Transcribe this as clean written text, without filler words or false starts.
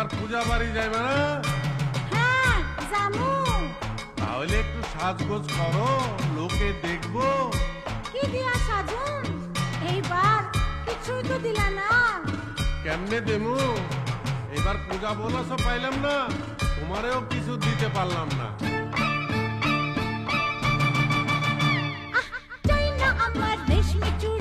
এবার পূজা বাড়ি যাইবে না? হ্যাঁ জামু। তাহলে একটু সাজগোজ করো, লোকে দেখবো। কি দিয়া সাজুন? এইবার কিছুই তো দিলা না। কেমনে দেমু? এবার পূজা বোনাসও পাইলাম না, তোমারেও কিছু দিতে পারলাম না। চাই না আমার রেশমি চুড়ি